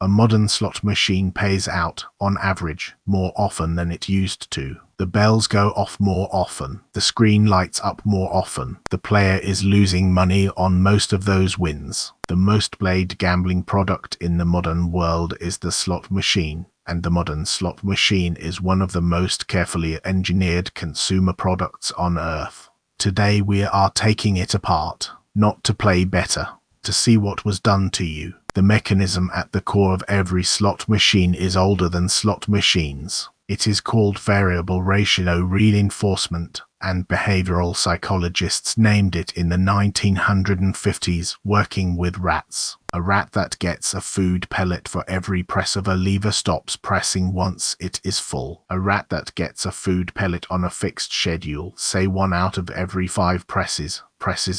A modern slot machine pays out, on average, more often than it used to. The bells go off more often. The screen lights up more often. The player is losing money on most of those wins. The most played gambling product in the modern world is the slot machine, and the modern slot machine is one of the most carefully engineered consumer products on Earth. Today we are taking it apart, not to play better, to see what was done to you. The mechanism at the core of every slot machine is older than slot machines. It is called variable ratio reinforcement, and behavioral psychologists named it in the 1950s, working with rats. A rat that gets a food pellet for every press of a lever stops pressing once it is full. A rat that gets a food pellet on a fixed schedule, say 1 out of every 5 presses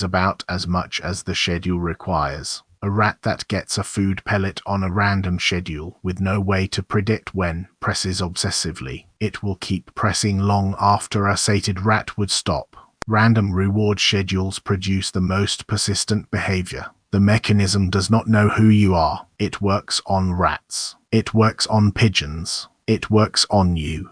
about as much as the schedule requires. A rat that gets a food pellet on a random schedule with no way to predict when presses obsessively. It will keep pressing long after a sated rat would stop. Random reward schedules produce the most persistent behavior. The mechanism does not know who you are. It works on rats. It works on pigeons. It works on you.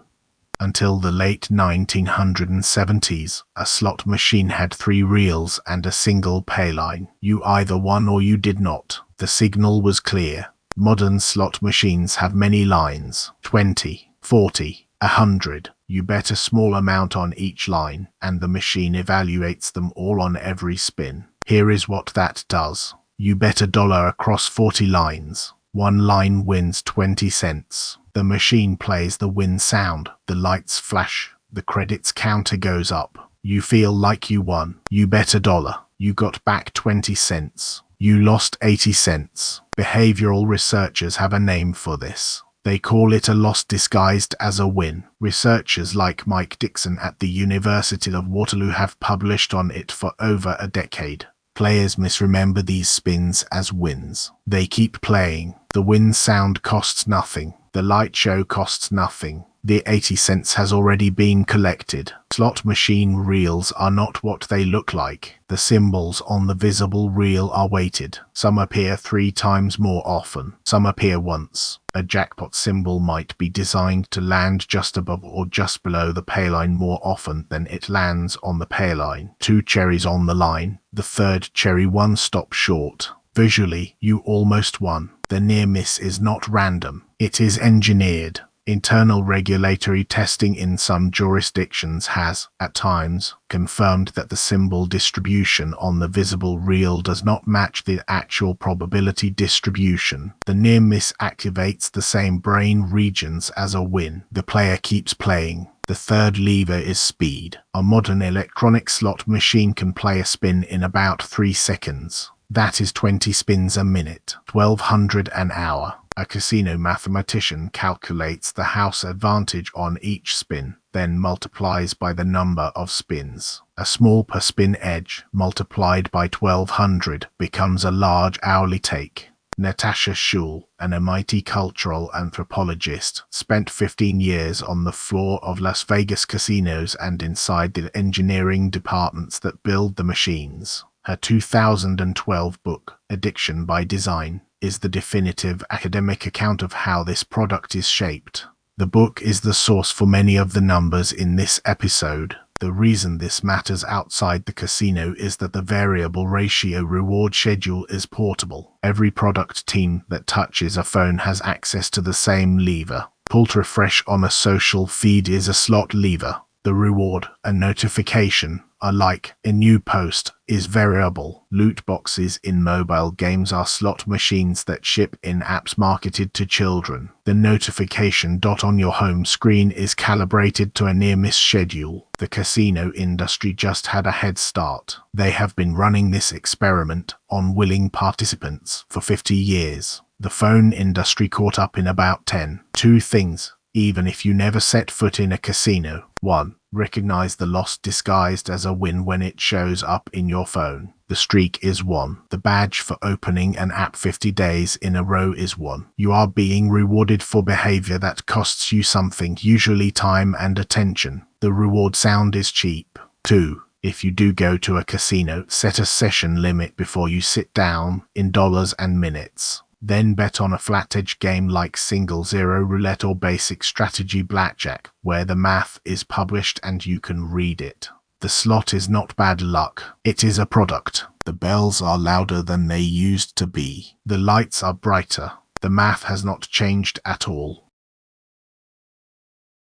Until the late 1970s, a slot machine had 3 reels and a single pay line. You either won or you did not. The signal was clear. Modern slot machines have many lines, 20, 40, 100. You bet a small amount on each line, and the machine evaluates them all on every spin. Here is what that does. You bet $1 across 40 lines. One line wins 20 cents. The machine plays the win sound, the lights flash, the credits counter goes up. You feel like you won. You bet $1. You got back 20 cents. You lost 80 cents. Behavioral researchers have a name for this. They call it a loss disguised as a win. Researchers like Mike Dixon at the University of Waterloo have published on it for over a decade. Players misremember these spins as wins. They keep playing. The win sound costs nothing. The light show costs nothing. The 80 cents has already been collected. Slot machine reels are not what they look like. The symbols on the visible reel are weighted. Some appear 3 times more often. Some appear once. A jackpot symbol might be designed to land just above or just below the pay line more often than it lands on the pay line. 2 cherries on the line. The third cherry 1 stop short. Visually, you almost won. The near miss is not random. It is engineered. Internal regulatory testing in some jurisdictions has, at times, confirmed that the symbol distribution on the visible reel does not match the actual probability distribution. The near miss activates the same brain regions as a win. The player keeps playing. The third lever is speed. A modern electronic slot machine can play a spin in about 3 seconds. That is 20 spins a minute, 1,200 an hour. A casino mathematician calculates the house advantage on each spin, then multiplies by the number of spins. A small per spin edge, multiplied by 1,200, becomes a large hourly take. Natasha Schüll, an MIT cultural anthropologist, spent 15 years on the floor of Las Vegas casinos and inside the engineering departments that build the machines. Her 2012 book, Addiction by Design, is the definitive academic account of how this product is shaped. The book is the source for many of the numbers in this episode. The reason this matters outside the casino is that the variable ratio reward schedule is portable. Every product team that touches a phone has access to the same lever. Pull to refresh on a social feed is a slot lever. The reward, a notification, a like, a new post, is variable. Loot boxes in mobile games are slot machines that ship in apps marketed to children. The notification dot on your home screen is calibrated to a near-miss schedule. The casino industry just had a head start. They have been running this experiment on willing participants for 50 years. The phone industry caught up in about 10. 2 things, even if you never set foot in a casino. 1. Recognize the loss disguised as a win when it shows up in your phone. The streak is 1. The badge for opening an app 50 days in a row is 1. You are being rewarded for behavior that costs you something, usually time and attention. The reward sound is cheap. 2. If you do go to a casino, set a session limit before you sit down, in dollars and minutes. Then bet on a flat-edge game like single, zero, roulette or basic strategy blackjack, where the math is published and you can read it. The slot is not bad luck. It is a product. The bells are louder than they used to be. The lights are brighter. The math has not changed at all.